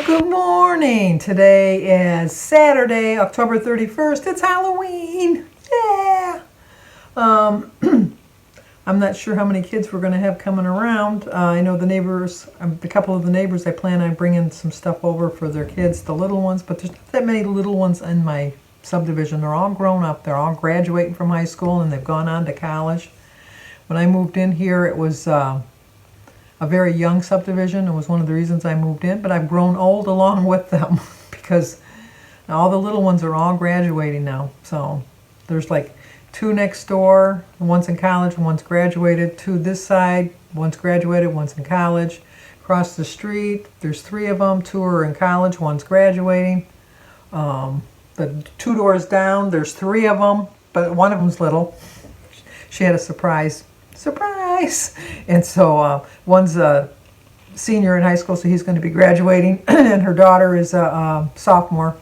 Good morning. Today is Saturday, October 31st. It's Halloween. Yeah. I'm not sure how many kids we're going to have coming around. I know the neighbors, a couple of the neighbors, I plan on bringing some stuff over for their kids, the little ones, but there's not that many little ones in my subdivision. They're all grown up. They're all graduating from high school and they've gone on to college. When I moved in here, it was a very young subdivision. It was one of the reasons I moved in, but I've grown old along with them because all the little ones are all graduating now. So there's like two next door, one's in college, one's graduated. Two this side, one's graduated, one's in college. Across the street, there's three of them. Two are in college, one's graduating. The two doors down, there's three of them, but one of them's little. She had a surprise. And so one's a senior in high school, so he's going to be graduating, and her daughter is a sophomore.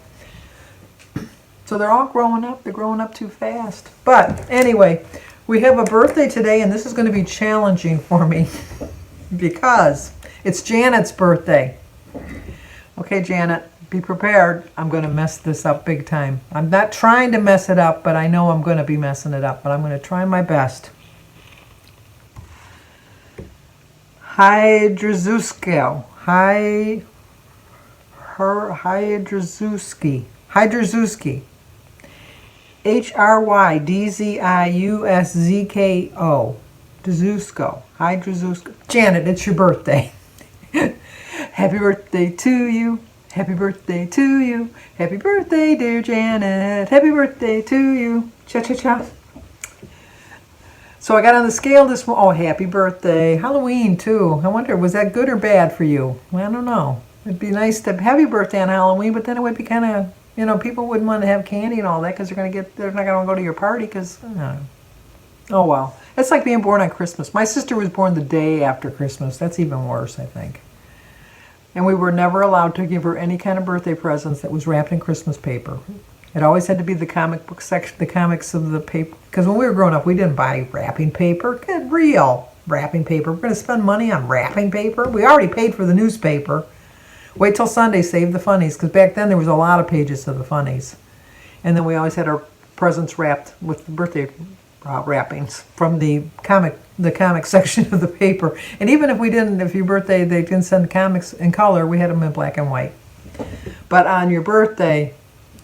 So they're all growing up. They're growing up too fast. But anyway, we have a birthday today, and this is going to be challenging for me because it's Janet's birthday. Okay, Janet, be prepared. I'm going to mess this up big time. I'm not trying to mess it up, but I know I'm going to be messing it up, but I'm going to try my best. Hydrzewski. Hydrzewski. Hrydziuszko. Hydrzewski. Janet, it's your birthday. Happy birthday to you. Happy birthday to you. Happy birthday, dear Janet. Happy birthday to you. Cha-cha-cha. So I got on the scale this morning. Oh, happy birthday. Halloween, too. I wonder, was that good or bad for you? Well, I don't know. It'd be nice to have your birthday on Halloween, but then it would be kind of, people wouldn't want to have candy and all that because they're not going to go to your party because, oh, well. It's like being born on Christmas. My sister was born the day after Christmas. That's even worse, I think. And we were never allowed to give her any kind of birthday presents that was wrapped in Christmas paper. It always had to be the comic book section, the comics of the paper. Because when we were growing up, we didn't buy wrapping paper. Good, real wrapping paper. We're going to spend money on wrapping paper? We already paid for the newspaper. Wait till Sunday, save the funnies. Because back then there was a lot of pages of the funnies. And then we always had our presents wrapped with the birthday wrappings from the comic section of the paper. And even if your birthday, they didn't send comics in color, we had them in black and white. But on your birthday,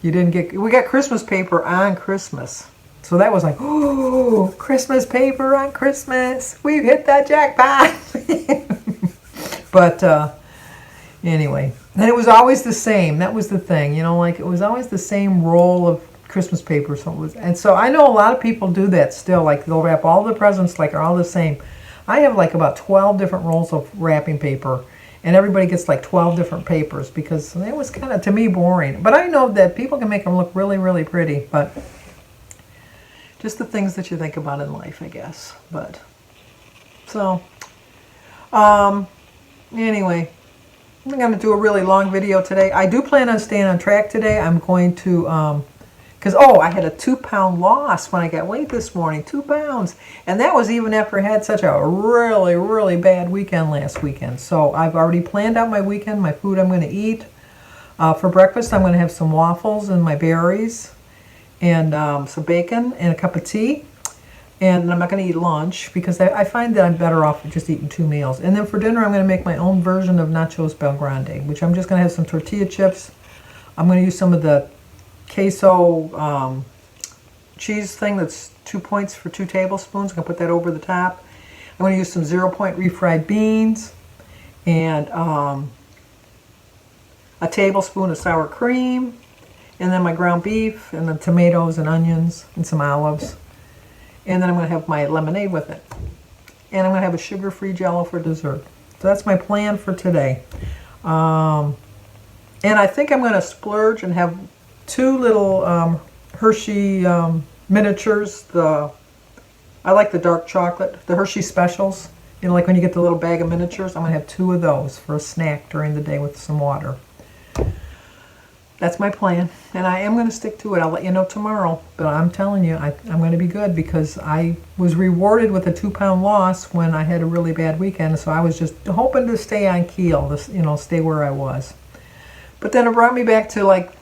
we got Christmas paper on Christmas. So that was like, oh, Christmas paper on Christmas. We've hit that jackpot. But anyway, and it was always the same. That was the thing, it was always the same roll of Christmas paper. And so I know a lot of people do that still. Like they'll wrap all the presents like are all the same. I have like about 12 different rolls of wrapping paper. And everybody gets like 12 different papers because it was kind of, to me, boring. But I know that people can make them look really, really pretty. But just the things that you think about in life, I guess. But, so, anyway, I'm going to do a really long video today. I do plan on staying on track today. I'm going to, because, I had a 2-pound loss when I got weighed this morning, 2 pounds. And that was even after I had such a really, really bad weekend last weekend. So I've already planned out my weekend, my food I'm going to eat. For breakfast, I'm going to have some waffles and my berries and some bacon and a cup of tea. And I'm not going to eat lunch because I find that I'm better off just eating 2 meals. And then for dinner, I'm going to make my own version of nachos Belgrande, which I'm just going to have some tortilla chips. I'm going to use some of the queso cheese thing that's 2 points for 2 tablespoons. I'm going to put that over the top. I'm going to use some 0-point refried beans and a tablespoon of sour cream, and then my ground beef, and then tomatoes and onions and some olives. And then I'm going to have my lemonade with it. And I'm going to have a sugar-free Jell-O for dessert. So that's my plan for today. And I think I'm going to splurge and have 2 little Hershey miniatures. I like the dark chocolate, the Hershey specials. Like when you get the little bag of miniatures, I'm going to have 2 of those for a snack during the day with some water. That's my plan, and I am going to stick to it. I'll let you know tomorrow, but I'm telling you, I'm going to be good because I was rewarded with a 2-pound loss when I had a really bad weekend, so I was just hoping to stay on keel, stay where I was. But then it brought me back to like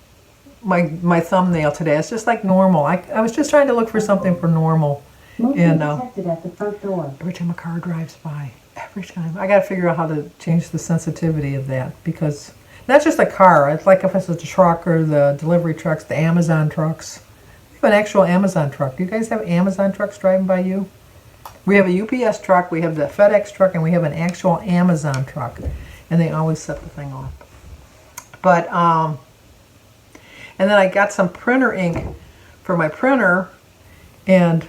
my thumbnail today. It's just like normal. I was just trying to look for something for normal. And detected at the front door. every time a car drives by, every time, I got to figure out how to change the sensitivity of that, because not just a car. It's like if it's a truck or the delivery trucks, the Amazon trucks. We have an actual Amazon truck. Do you guys have Amazon trucks driving by you? We have a UPS truck, we have the FedEx truck, and we have an actual Amazon truck. And they always set the thing off. But, and then I got some printer ink for my printer, and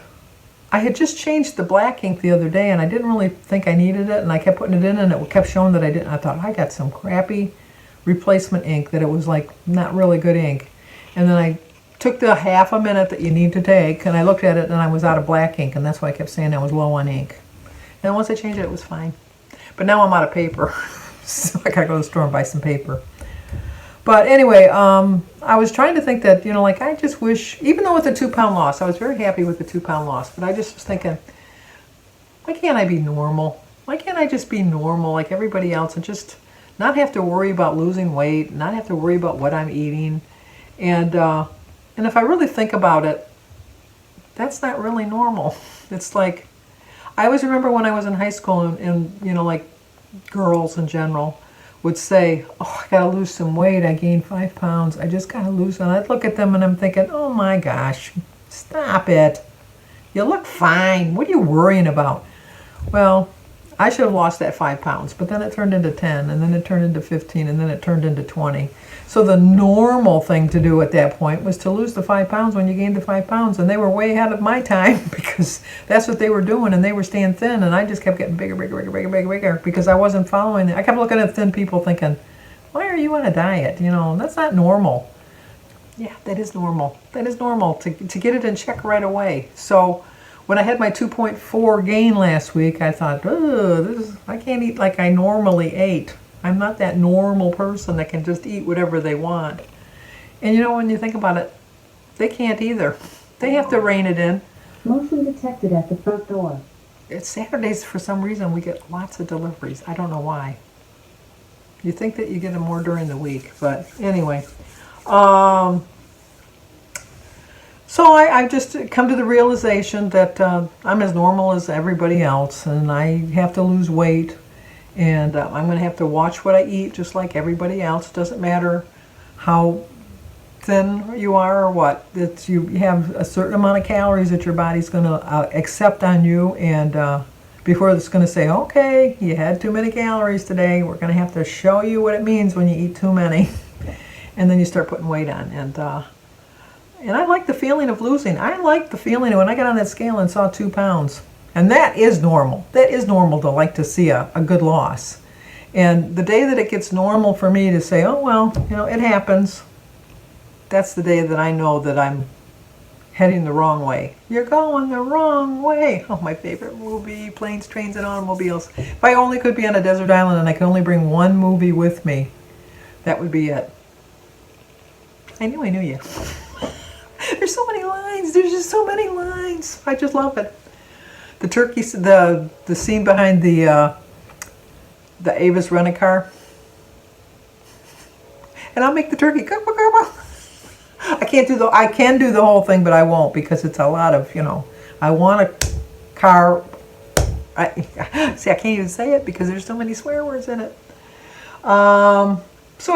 I had just changed the black ink the other day, and I didn't really think I needed it, and I kept putting it in, and it kept showing that I didn't. I thought, I got some crappy replacement ink, that it was like not really good ink. And then I took the half a minute that you need to take, and I looked at it, and I was out of black ink, and that's why I kept saying I was low on ink. And once I changed it, it was fine. But now I'm out of paper, so I gotta go to the store and buy some paper. But anyway, I was trying to think that, like I just wish, even though with the 2-pound loss, I was very happy with the 2-pound loss, but I just was thinking, why can't I be normal? Why can't I just be normal like everybody else and just not have to worry about losing weight, not have to worry about what I'm eating? And if I really think about it, that's not really normal. It's like, I always remember when I was in high school and like girls in general would say, oh, I gotta lose some weight, I gained 5 pounds, I just gotta lose. And I'd look at them and I'm thinking, oh my gosh, stop it. You look fine, what are you worrying about? Well, I should have lost that 5 pounds, but then it turned into 10, and then it turned into 15, and then it turned into 20. So the normal thing to do at that point was to lose the 5 pounds when you gained the 5 pounds, and they were way ahead of my time because that's what they were doing, and they were staying thin, and I just kept getting bigger, bigger, bigger, bigger, bigger, bigger because I wasn't following it. I kept looking at thin people thinking, why are you on a diet? That's not normal. Yeah, that is normal. That is normal to get it in check right away. So when I had my 2.4 gain last week, I thought, I can't eat like I normally ate. I'm not that normal person that can just eat whatever they want. And when you think about it, they can't either. They have to rein it in. Motion detected at the front door. It's Saturdays, for some reason, we get lots of deliveries. I don't know why. You think that you get them more during the week, but anyway. So I've just come to the realization that I'm as normal as everybody else, and I have to lose weight, and I'm going to have to watch what I eat just like everybody else. It doesn't matter how thin you are or what. You have a certain amount of calories that your body's going to accept on you, and before it's going to say, okay, you had too many calories today, we're going to have to show you what it means when you eat too many. And then you start putting weight on. And I like the feeling of losing. I like the feeling when I got on that scale and saw 2 pounds. And that is normal. That is normal to like to see a good loss. And the day that it gets normal for me to say, oh, well, it happens, that's the day that I know that I'm heading the wrong way. You're going the wrong way. Oh, my favorite movie, Planes, Trains, and Automobiles. If I only could be on a desert island and I could only bring one movie with me, that would be it. I knew you. There's so many lines. There's just so many lines. I just love it. The turkey, the scene behind the Avis rent-a-car. And I'll make the turkey. I can do the whole thing, but I won't because it's a lot of, I want a car. I can't even say it because there's so many swear words in it. So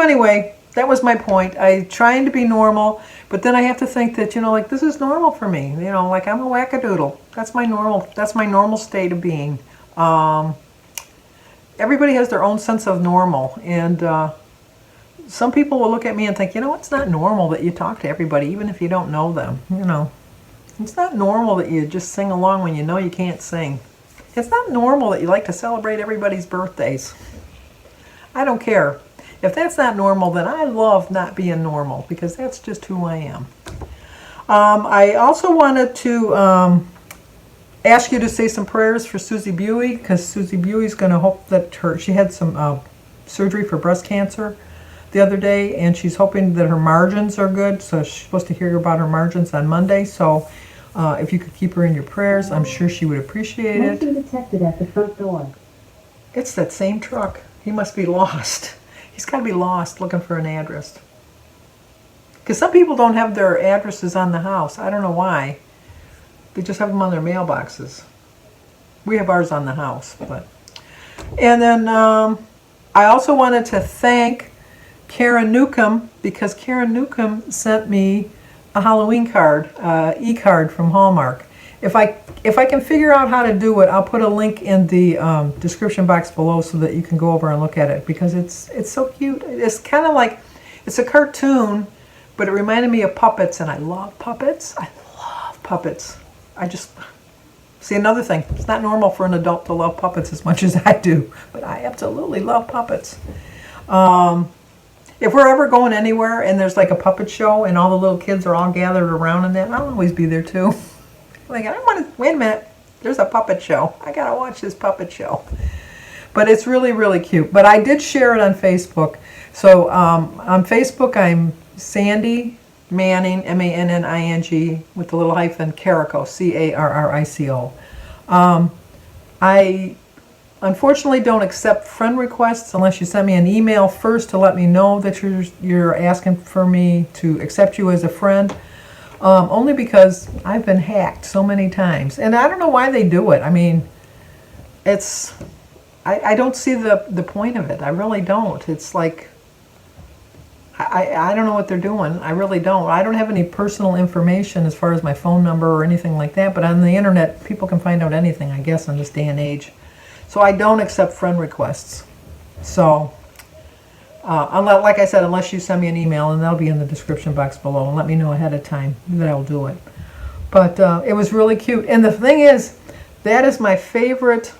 anyway, that was my point. I'm trying to be normal, but then I have to think that, like this is normal for me. Like I'm a wackadoodle. That's my normal state of being. Everybody has their own sense of normal, and some people will look at me and think, it's not normal that you talk to everybody, even if you don't know them. It's not normal that you just sing along when you know you can't sing. It's not normal that you like to celebrate everybody's birthdays. I don't care. If that's not normal, then I love not being normal because that's just who I am. I also wanted to ask you to say some prayers for Susie Buey, because Susie Buey's going to hope that she had some surgery for breast cancer the other day, and she's hoping that her margins are good, so she's supposed to hear about her margins on Monday. So if you could keep her in your prayers, I'm sure she would appreciate it. Motion detected at the front door. It's that same truck. He must be lost. He's got to be lost looking for an address. Because some people don't have their addresses on the house. I don't know why. They just have them on their mailboxes. We have ours on the house. And then I also wanted to thank Karen Newcomb, because Karen Newcomb sent me a Halloween card, e-card from Hallmark. If I can figure out how to do it, I'll put a link in the description box below so that you can go over and look at it, because it's so cute. It's kind of like, it's a cartoon, but it reminded me of puppets, and I love puppets. I love puppets. I just, see, another thing, it's not normal for an adult to love puppets as much as I do, but I absolutely love puppets. If we're ever going anywhere and there's like a puppet show and all the little kids are all gathered around in that, I'll always be there too. Like, I want to, wait a minute, there's a puppet show. I got to watch this puppet show. But it's really, really cute. But I did share it on Facebook. So on Facebook, I'm Sandy Manning, M-A-N-N-I-N-G, with the little hyphen, Carrico, C-A-R-R-I-C-O. I unfortunately don't accept friend requests unless you send me an email first to let me know that you're asking for me to accept you as a friend. Only because I've been hacked so many times. And I don't know why they do it. I mean, it's, I don't see the point of it. I really don't. It's like, I don't know what they're doing. I really don't. I don't have any personal information as far as my phone number or anything like that, but on the internet, people can find out anything, I guess, in this day and age. So I don't accept friend requests. So, like I said, unless you send me an email, and that'll be in the description box below, and let me know ahead of time that I'll do it. But it was really cute. And the thing is, that is my favorite,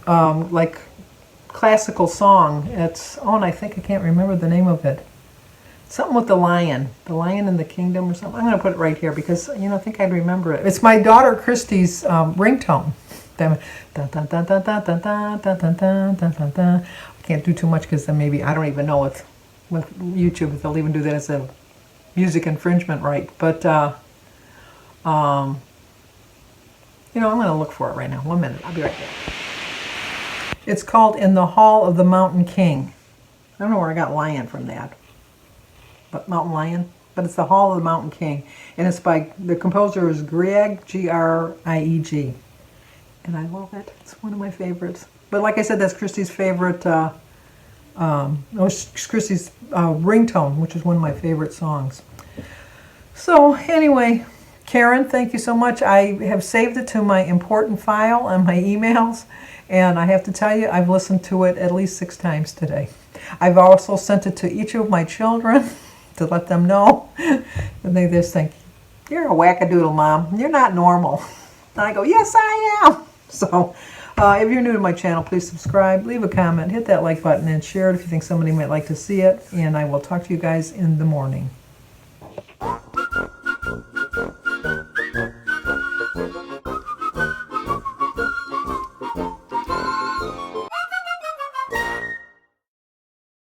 like, classical song. It's, oh, and I think I can't remember the name of it. Something with the Lion in the Kingdom or something. I'm going to put it right here because, you know, I think I'd remember it. It's my daughter Christy's ringtone. I can't do too much because then maybe, I don't even know with YouTube if they'll even do that as a music infringement right. But, you know, I'm going to look for it right now. 1 minute. I'll be right there. It's called In the Hall of the Mountain King. I don't know where I got lion from that. But Mountain Lion. But it's the Hall of the Mountain King. And it's by, the composer is Grieg, G-R-I-E-G. And I love it. It's one of my favorites. But like I said, that's Christy's favorite, Christy's ringtone, which is one of my favorite songs. So anyway, Karen, thank you so much. I have saved it to my important file on my emails. And I have to tell you, I've listened to it at least 6 times today. I've also sent it to each of my children to let them know. And they just think, you're a wackadoodle, Mom. You're not normal. And I go, yes, I am. So if you're new to my channel, please subscribe, leave a comment, hit that like button, and share it if you think somebody might like to see it. And I will talk to you guys in the morning.